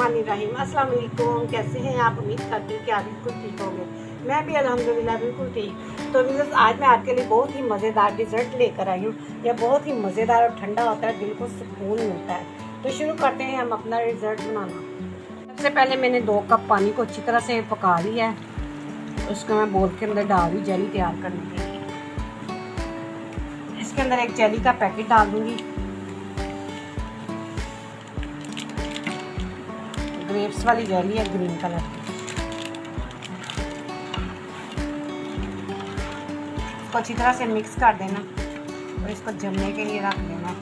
बिस्मिल्लाहिर्रहमानिर्रहीम। अस्सलाम वालेकुम। कैसे हैं आप? उम्मीद करती हूँ कि आप बिल्कुल ठीक होंगे। मैं भी अल्हम्दुलिल्लाह बिल्कुल ठीक। तो व्यूअर्स, आज मैं आपके लिए बहुत ही मज़ेदार डिज़र्ट लेकर आई हूँ। यह बहुत ही मज़ेदार और ठंडा होता है, दिल को सुकून मिलता है। तो शुरू करते हैं हम अपना डिज़र्ट बनाना। सबसे पहले मैंने 2 कप पानी को अच्छी तरह से पका लिया है। उसको मैं बोल के अंदर डाल दूँ जेली तैयार करने के लिए। इसके अंदर एक जेली का पैकेट डाल दूँगी। ग्रेप्स वाली जेली है, ग्रीन कलर की। इसको अच्छी तरह से मिक्स कर देना और इसको जमने के लिए रख देना।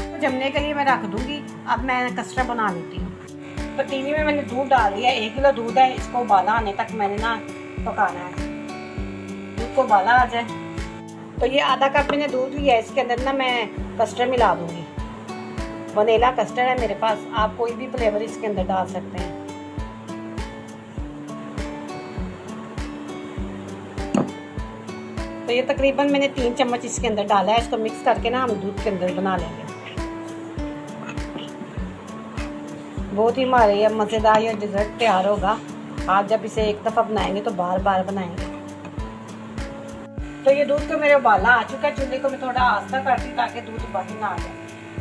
तो जमने के लिए मैं रख दूंगी। अब मैं कस्टर्ड बना लेती हूँ। पतीली में मैंने दूध डाल दिया। 1 किलो दूध है। इसको उबाला आने तक मैंने ना पकाना है। दूध को उबाला आ जाए तो ये आधा कप मैंने दूध लिया है। इसके अंदर ना मैं कस्टर्ड मिला दूंगी। वनीला कस्टर्ड है मेरे पास, आप कोई भी फ्लेवर इसके अंदर डाल सकते हैं। तो ये तकरीबन मैंने 3 चम्मच इसके अंदर डाला है। इसको मिक्स करके ना हम दूध के अंदर बना लेंगे। बहुत ही हमारे ये मज़ेदार ये डिज़र्ट तैयार होगा। आप जब इसे एक दफ़ा बनाएंगे तो बार बार बनाएंगे। तो ये दूध को मेरे उबाला आ चुका है। चूल्हे को मैं थोड़ा आस्था करती हूँ ताकि दूध उबाली ना आ जाए।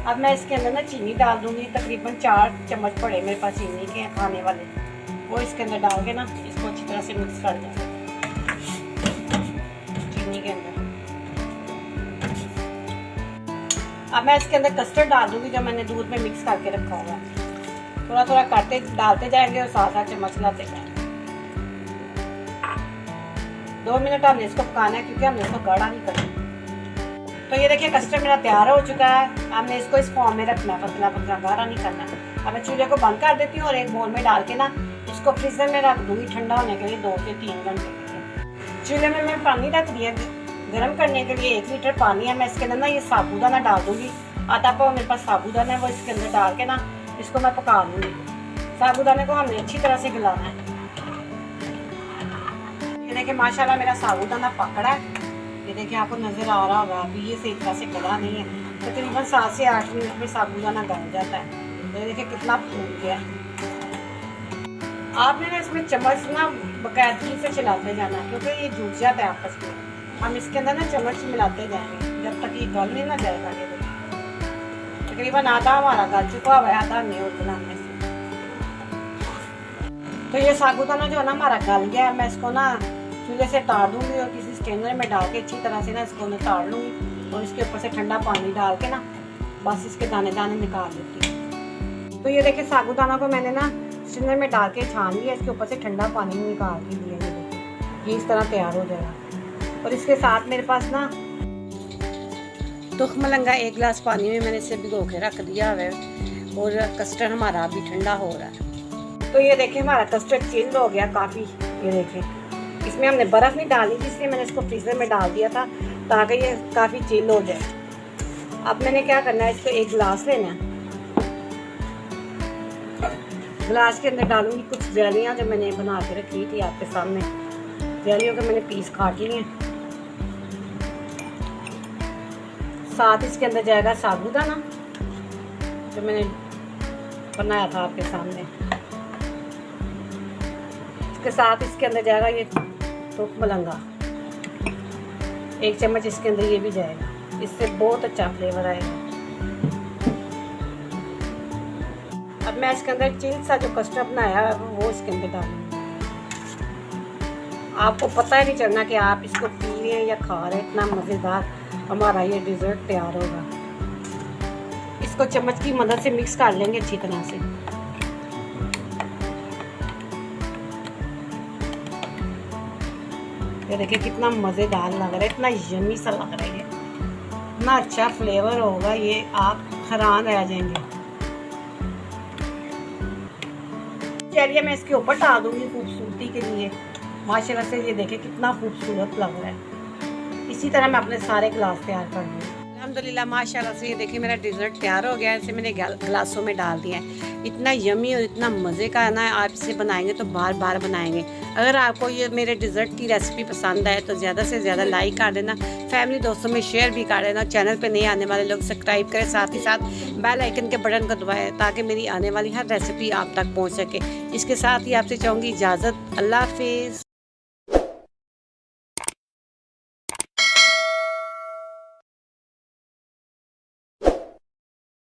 अब मैं इसके अंदर ना चीनी डाल दूंगी। तकरीबन 4 चम्मच पड़े मेरे पास चीनी के खाने वाले, वो इसके अंदर डाल के ना इसको अच्छी तरह से मिक्स कर दें चीनी के अंदर। अब मैं इसके अंदर कस्टर्ड डाल दूंगी जो मैंने दूध में मिक्स करके रखा हुआ है। थोड़ा थोड़ा करते डालते जाएंगे और साथ चम्मच लाते जाएंगे। 2 मिनट हमने इसको पकाना है क्योंकि हमने इसको गाढ़ा नहीं करना। तो ये देखिए कस्टर्ड मेरा तैयार हो चुका है। हमने इसको इस फॉर्म में रखना है, पतला पतला, गाढ़ा नहीं करना। अब मैं चूल्हे को बंद कर देती हूँ और एक बोल में डाल के ना इसको फ्रीजर में रख दूंगी ठंडा होने के लिए 2 से 3 घंटे के लिए। चूल्हे में मैं पानी रख दिया गर्म करने के लिए। 1 लीटर पानी है। मैं इसके अंदर ना ये साबूदाना डाल दूंगी। आधा पाव मेरे पास साबूदाना है, वो इसके अंदर डाल के ना इसको मैं पका लूँगी। साबूदाने को हमने अच्छी तरह से गलाना है। ये देखिए माशाल्लाह मेरा साबूदाना पकड़ा है। ये देखिए आपको नज़र आ रहा होगा। अभी ये सही तरह से गला नहीं है। तकरीबन 7 से 8 मिनट में साबूदाना गल जाता है। ये देखिए कितना फूल गया। आपने ना इसमें चम्मच ना बाकायदगी से चलाते जाना क्योंकि ये जुट जाता है आपस में। हम इसके अंदर ना चम्मच मिलाते जाएंगे जब तक ये गल नहीं ना जाएगा। ये देखिए तकरीबन आधा हमारा गल चुका हुआ है, आधा नहीं उतना में से। तो ये साबूदाना जो है ना हमारा गल गया है। मैं इसको ना चूल्हे से तार दूंगी और किसी स्ट्रेनर में डाल के अच्छी तरह से ना इसको मैं तार लूँगी और इसके ऊपर से ठंडा पानी डाल के ना बस इसके दाने दाने निकाल देती हूँ। तो ये देखिए साबूदाना को मैंने ना स्ट्रेनर में डाल के छान लिया। इसके ऊपर से ठंडा पानी निकाल के लिया। ये देखिए ये इस तरह तैयार हो जाएगा। और इसके साथ मेरे पास ना तुख मलंगा 1 गिलास पानी में मैंने इसे भिगो के रख दिया है और कस्टर्ड हमारा अभी ठंडा हो रहा है। तो ये देखिए हमारा कस्टर्ड चिल्ड हो गया काफ़ी। ये देखिए इसमें हमने बर्फ़ नहीं डाली थी, इसलिए मैंने इसको फ्रीज़र में डाल दिया था ताकि ये काफ़ी चिल हो जाए। अब मैंने क्या करना है, इसको 1 गिलास लेना है। गिलास के अंदर डालूंगी कुछ जेलियाँ जो मैंने बना के रखी थी आपके सामने। जेलियों के मैंने पीस काट लिए हैं। साथ इसके अंदर जाएगा साबूदाना जो मैंने बनाया था आपके सामने। इसके साथ इसके अंदर जाएगा ये तुख मलंगा, 1 चम्मच इसके अंदर ये भी जाएगा। इससे बहुत अच्छा फ्लेवर आएगा। अब मैं इसके अंदर चिल सा जो कस्टर्ड बनाया है वो इसके अंदर डालूंगी। आपको पता ही नहीं चलना कि आप इसको पी रहे हैं या खा रहे हैं। इतना मज़ेदार हमारा ये डिज़र्ट तैयार होगा। इसको चम्मच की मदद से मिक्स कर लेंगे अच्छी तरह से। ये देखिए कितना मज़ेदार लग रहा है, इतना यम्मी सा लग रहा है। ये इतना अच्छा फ्लेवर होगा, ये आप हैरान रह जाएंगे। चलिए मैं इसके ऊपर डाल दूंगी खूबसूरती के लिए। माशाल्लाह से ये देखिए कितना खूबसूरत लग रहा है। इसी तरह मैं अपने सारे गिलास तैयार कर लूँगी। अल्हम्दुलिल्लाह माशाल्लाह से ये देखिए मेरा डिज़र्ट तैयार हो गया है। इसे मैंने गिलासों में डाल दिया है। इतना यमी और इतना मज़े का है ना, आप इसे बनाएंगे तो बार बार बनाएंगे। अगर आपको ये मेरे डिज़र्ट की रेसिपी पसंद आए तो ज़्यादा से ज़्यादा लाइक कर देना, फैमिली दोस्तों में शेयर भी कर देना। चैनल पे नए आने वाले लोग सब्सक्राइब करें, साथ ही साथ बेल आइकन के बटन को दबाएं ताकि मेरी आने वाली हर रेसिपी आप तक पहुंच सके। इसके साथ ही आपसे चाहूँगी इजाज़त। अल्लाह हाफिज़।